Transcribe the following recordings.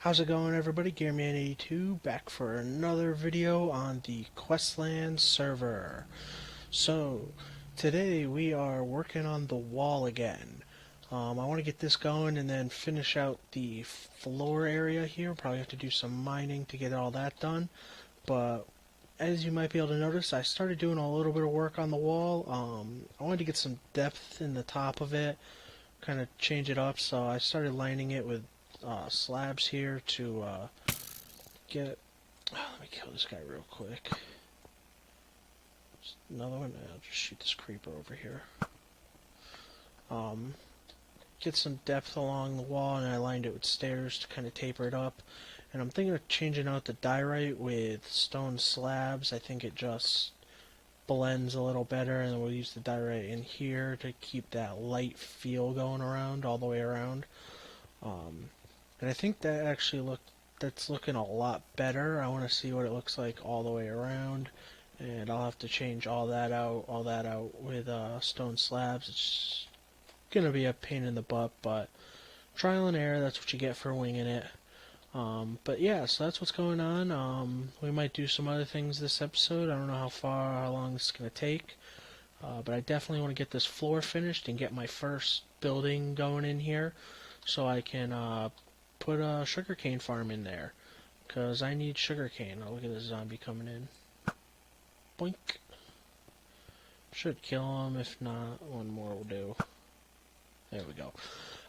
How's it going, everybody? Gearman82 back for another video on the Questland server. So today we are working on the wall again. I want to get this going and then finish out the floor area here. Probably have to do some mining to get all that done. But as you might be able to notice, I started doing a little bit of work on the wall. I wanted to get some depth in the top of it, kind of change it up, so I started lining it with slabs here to get... let me kill this guy real quick. Just another one. I'll just shoot this creeper over here. Get some depth along the wall, and I lined it with stairs to kind of taper it up. And I'm thinking of changing out the diorite with stone slabs. I think it just blends a little better, and then we'll use the diorite in here to keep that light feel going around all the way around. And I think that actually that's looking a lot better. I want to see what it looks like all the way around, and I'll have to change all that out with stone slabs. It's gonna be a pain in the butt, but trial and error, that's what you get for winging it. But yeah, so that's what's going on. We might do some other things this episode. I don't know how long this is gonna take, but I definitely want to get this floor finished and get my first building going in here, so I can put a sugarcane farm in there, because I need sugarcane. Oh, look at this zombie coming in. Boink. Should kill him. If not, one more will do. There we go.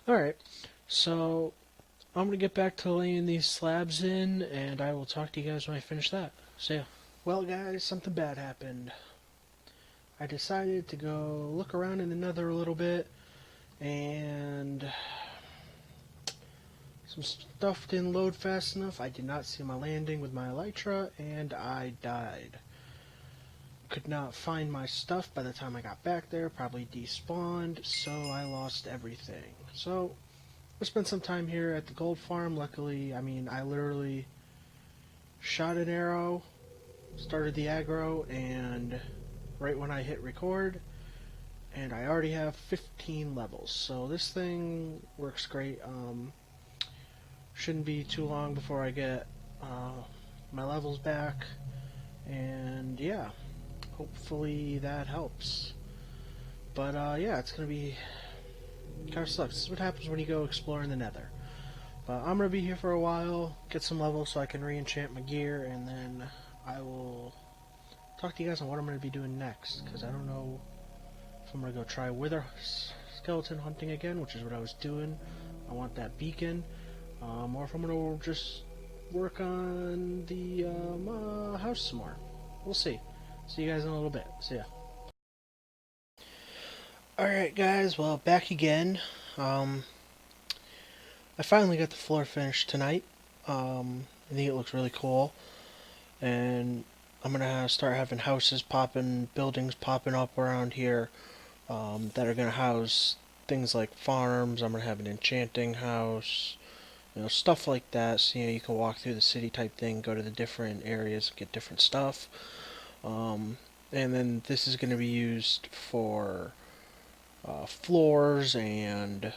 Alright, so I'm going to get back to laying these slabs in, and I will talk to you guys when I finish that. See ya. Well, guys, something bad happened. I decided to go look around in the nether a little bit, and some stuff didn't load fast enough. I did not see my landing with my elytra, and I died. Could not find my stuff by the time I got back there. Probably despawned, so I lost everything. So I spent some time here at the gold farm. Luckily, I literally shot an arrow, started the aggro, and right when I hit record, and I already have 15 levels. So this thing works great. Shouldn't be too long before I get my levels back, and yeah, hopefully that helps. But yeah, it's gonna be kind of sucks. This is what happens when you go exploring the nether. But I'm gonna be here for a while, get some levels so I can re-enchant my gear, and then I will talk to you guys on what I'm gonna be doing next, because I don't know if I'm gonna go try wither skeleton hunting again, which is what I was doing. I want that beacon. Or if I'm going to just work on the house some more. We'll see. See you guys in a little bit. See ya. Alright guys, well, back again. I finally got the floor finished tonight. I think it looks really cool. And I'm going to start having buildings popping up around here that are going to house things like farms. I'm going to have an enchanting house. Stuff like that, so you can walk through the city type thing, go to the different areas, get different stuff. And then this is going to be used for floors, and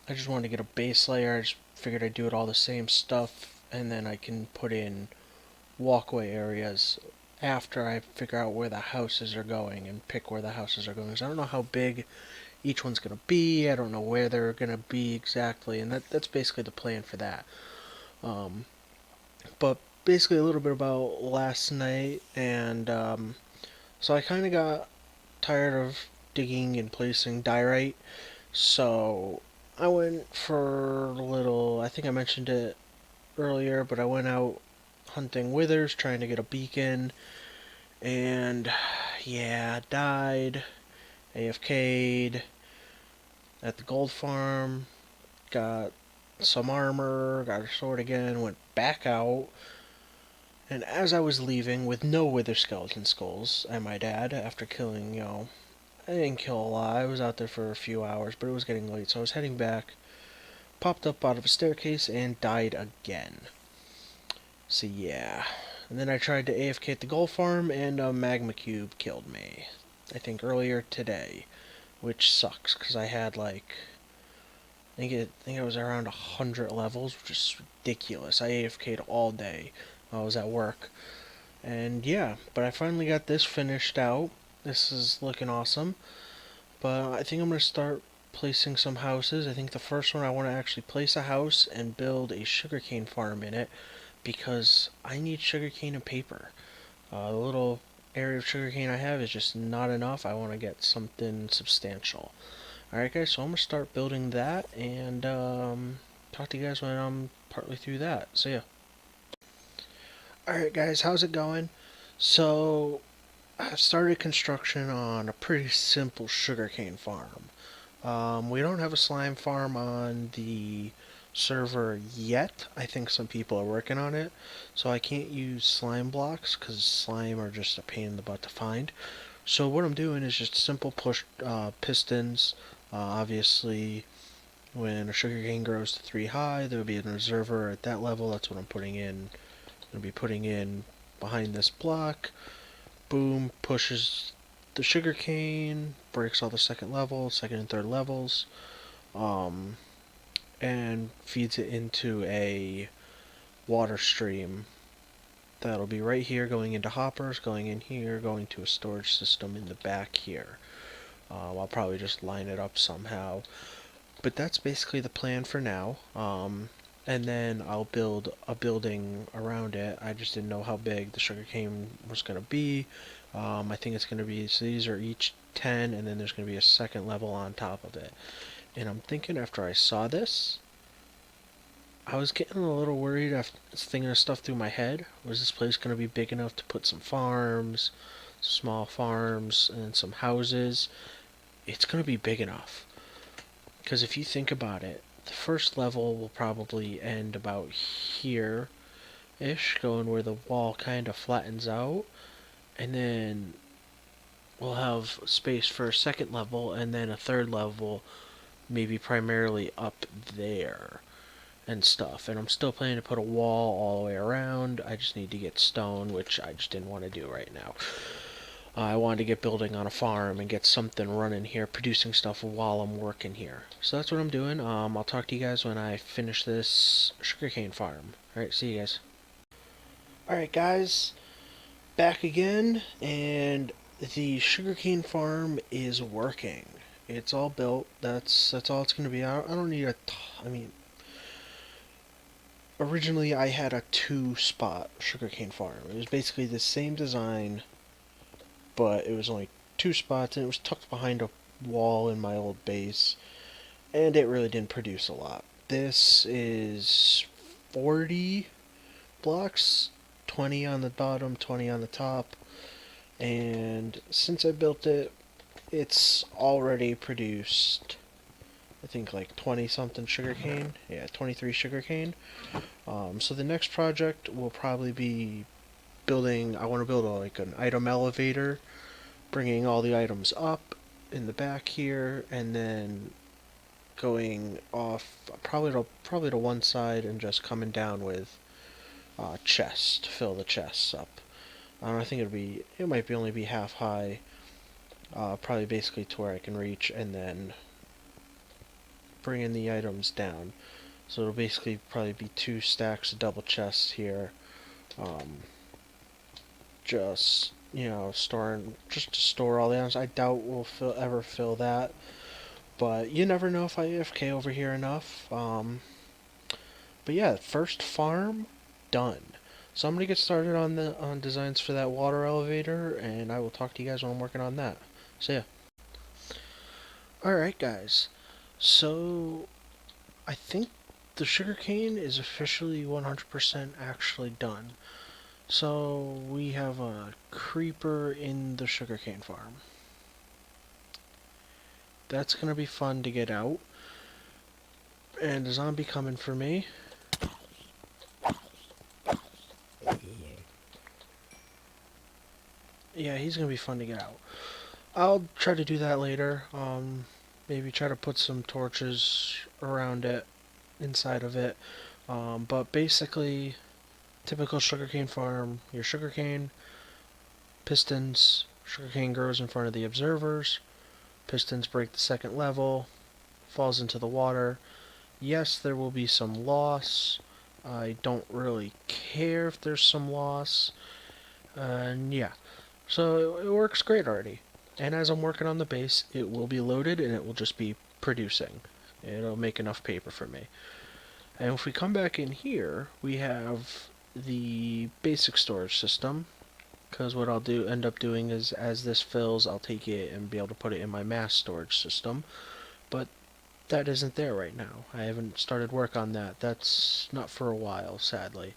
I just wanted to get a base layer. I just figured I'd do it all the same stuff, and then I can put in walkway areas after I figure out where the houses are going and pick where the houses are going. Because I don't know how big each one's going to be. I don't know where they're going to be exactly, and that's basically the plan for that. But basically a little bit about last night, and so I kind of got tired of digging and placing diorite, so I went for a little, I think I mentioned it earlier, but I went out hunting withers, trying to get a beacon, and yeah, died. AFK'd at the gold farm, got some armor, got a sword again, went back out, and as I was leaving, with no wither skeleton skulls, I might add, after killing, I didn't kill a lot, I was out there for a few hours, but it was getting late, so I was heading back, popped up out of a staircase, and died again. So yeah, and then I tried to AFK at the gold farm, and a magma cube killed me. I think earlier today, which sucks, because I had like I think it was around 100 levels, which is ridiculous. I AFK'd all day while I was at work. And yeah, but I finally got this finished out. This is looking awesome. But I think I'm going to start placing some houses. I think the first one I want to actually place a house and build a sugarcane farm in it because I need sugarcane and paper. The little area of sugarcane I have is just not enough. I want to get something substantial. Alright guys, so I'm going to start building that and talk to you guys when I'm partly through that. So yeah. Alright guys, how's it going? So I've started construction on a pretty simple sugarcane farm. We don't have a slime farm on the server yet. I think some people are working on it. So I can't use slime blocks because slime are just a pain in the butt to find. So what I'm doing is just simple push pistons. Obviously, when a sugarcane grows to 3 high, there will be an observer at that level. That's what I'm putting in. I'll be putting in behind this block. Boom, pushes the sugarcane, breaks all the second and third levels, and feeds it into a water stream that'll be right here going into hoppers, going in here, going to a storage system in the back here. I'll probably just line it up somehow. But that's basically the plan for now. And then I'll build a building around it. I just didn't know how big the sugarcane was going to be. I think it's going to be, so these are each 10, and then there's going to be a second level on top of it. And I'm thinking after I saw this, I was getting a little worried after thinking of stuff through my head. Was this place going to be big enough to put some farms, small farms, and some houses? It's going to be big enough. Because if you think about it, the first level will probably end about here-ish, going where the wall kind of flattens out. And then we'll have space for a second level, and then a third level, maybe primarily up there and stuff. And I'm still planning to put a wall all the way around. I just need to get stone, which I just didn't want to do right now. I wanted to get building on a farm and get something running here, producing stuff while I'm working here. So that's what I'm doing. I'll talk to you guys when I finish this sugarcane farm. Alright, see you guys. Alright guys, back again, and the sugarcane farm is working. It's all built. That's all it's going to be. I don't need a I mean, originally I had a 2-spot sugarcane farm. It was basically the same design, but it was only 2 spots, and it was tucked behind a wall in my old base, and it really didn't produce a lot. This is 40 blocks, 20 on the bottom, 20 on the top, and since I built it, it's already produced, I think, like 20 something sugarcane. Yeah, 23 sugarcane. So the next project will probably be building, I want to build like an item elevator, bringing all the items up in the back here, and then going off probably to one side and just coming down with chests to fill the chests up. I don't know, I think it might be only be half high, probably basically to where I can reach, and then bringing the items down. So it'll basically probably be 2 stacks of double chests here. Just, storing, just to store all the items. I doubt we'll ever fill that, but you never know if I AFK over here enough. But yeah, first farm done. So I'm gonna get started on designs for that water elevator, and I will talk to you guys when I'm working on that. So yeah. Alright guys, so I think the sugarcane is officially 100% actually done. So we have a creeper in the sugarcane farm. That's gonna be fun to get out. And a zombie coming for me. Yeah, he's gonna be fun to get out. I'll try to do that later. Maybe try to put some torches around it, inside of it. But basically, typical sugarcane farm, your sugarcane, pistons, sugarcane grows in front of the observers, pistons break the second level, falls into the water, Yes, there will be some loss. I don't really care if there's some loss. And yeah, so it works great already. And as I'm working on the base, it will be loaded and it will just be producing. It'll make enough paper for me. And if we come back in here, we have the basic storage system. Because what I'll end up doing is, as this fills, I'll take it and be able to put it in my mass storage system. But that isn't there right now. I haven't started work on that. That's not for a while, sadly.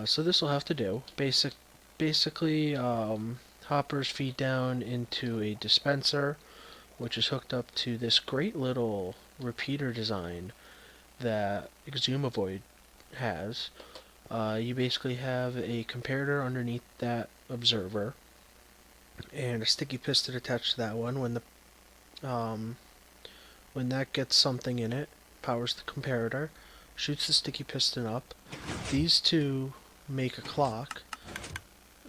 So this will have to do. Basically, hoppers feed down into a dispenser, which is hooked up to this great little repeater design that Exhumavoid has. You basically have a comparator underneath that observer, and a sticky piston attached to that one. When that gets something in it, powers the comparator, shoots the sticky piston up. These two make a clock,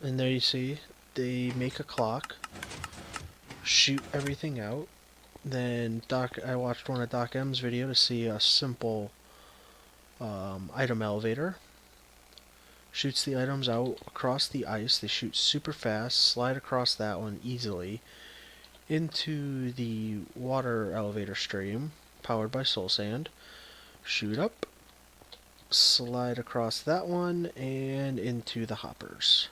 and there you see, they make a clock, shoot everything out. Then I watched one of Doc M's video to see a simple item elevator. Shoots the items out across the ice. They shoot super fast, slide across that one easily into the water elevator stream, powered by soul sand. Shoot up, slide across that one, and into the hoppers.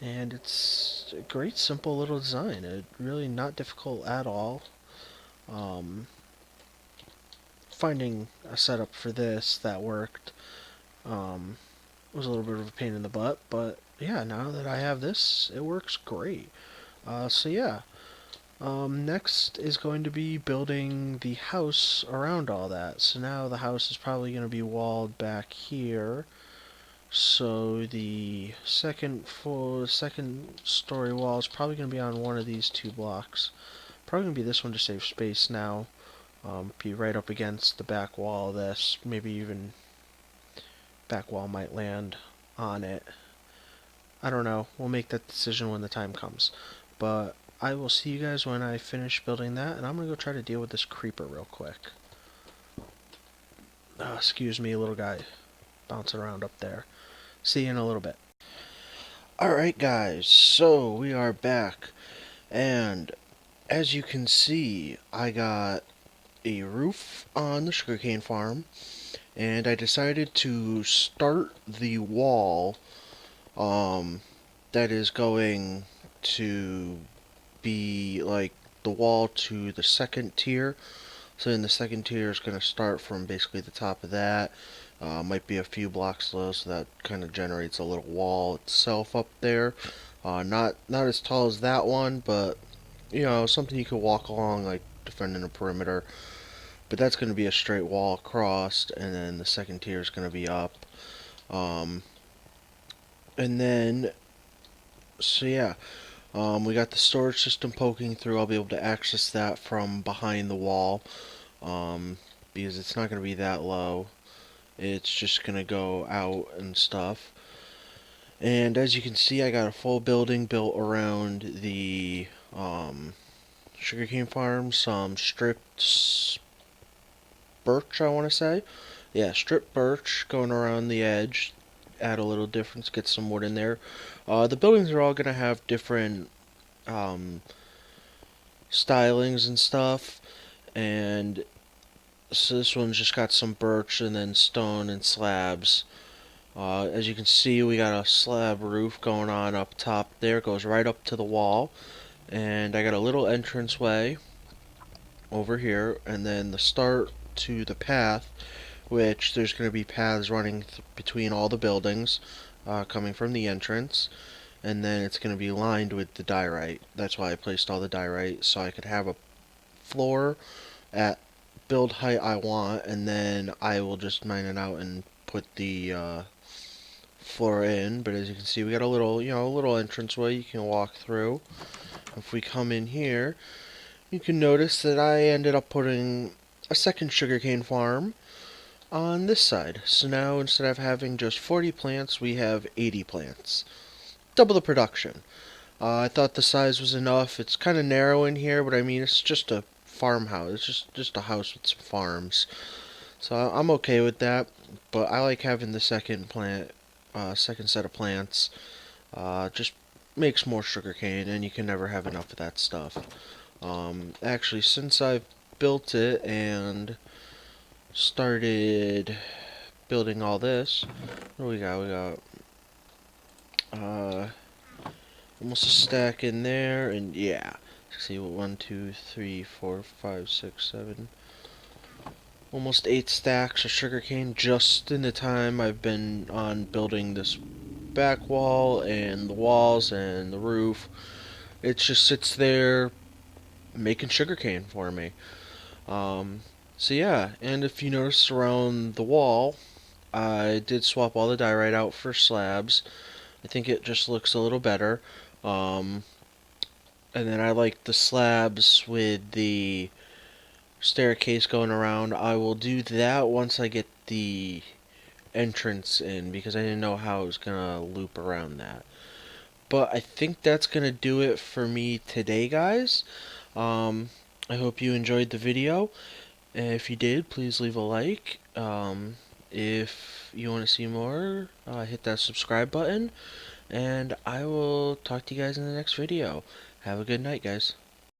And it's a great, simple little design. Really not difficult at all. Finding a setup for this that worked was a little bit of a pain in the butt, but yeah, now that I have this, it works great. So yeah, next is going to be building the house around all that. So now the house is probably going to be walled back here. So the second story wall is probably going to be on one of these two blocks. Probably going to be this one to save space now. Be right up against the back wall of this. Maybe even back wall might land on it. I don't know. We'll make that decision when the time comes. But I will see you guys when I finish building that, and I'm going to go try to deal with this creeper real quick. Excuse me, little guy. Bouncing around up there. See you in a little bit. Alright guys, so we are back, and as you can see, I got a roof on the sugarcane farm, and I decided to start the wall that is going to be like the wall to the second tier. So then the second tier is going to start from basically the top of that. Might be a few blocks low, so that kind of generates a little wall itself up there. Not as tall as that one, but you know, something you could walk along, like defending a perimeter. But that's going to be a straight wall across, and then the second tier is going to be up. And then, so yeah, we got the storage system poking through. I'll be able to access that from behind the wall, because it's not going to be that low. It's just going to go out and stuff. And as you can see, I got a full building built around the sugarcane farm. Some stripped birch, I want to say. Yeah, stripped birch going around the edge. Add a little difference, get some wood in there. The buildings are all going to have different stylings and stuff. And so this one's just got some birch and then stone and slabs. As you can see, we got a slab roof going on up top there. It goes right up to the wall. And I got a little entranceway over here. And then the start to the path, which there's going to be paths running between all the buildings coming from the entrance. And then it's going to be lined with the diorite. That's why I placed all the diorite, so I could have a floor at build height I want, and then I will just mine it out and put the floor in. But as you can see, we got a little, a little entranceway you can walk through. If we come in here, you can notice that I ended up putting a second sugarcane farm on this side. So now instead of having just 40 plants, we have 80 plants. Double the production. I thought the size was enough. It's kind of narrow in here, but I mean, it's just a farmhouse. It's just a house with some farms. So I'm okay with that, but I like having the second set of plants. Just makes more sugarcane, and you can never have enough of that stuff. Actually, since I've built it and started building all this, what do we got? We got almost a stack in there, and yeah. Let's see, what, 1, 2, 3, 4, 5, 6, 7, almost 8 stacks of sugarcane just in the time I've been on building this back wall and the walls and the roof. It just sits there making sugarcane for me. Um, so yeah, and if you notice around the wall, I did swap all the diorite out for slabs. I think it just looks a little better. Um, and then I like the slabs with the staircase going around. I will do that once I get the entrance in because I didn't know how I was gonna loop around that. But I think that's gonna do it for me today, guys. Um, I hope you enjoyed the video. If you did, please leave a like. If you want to see more, hit that subscribe button. And I will talk to you guys in the next video. Have a good night, guys.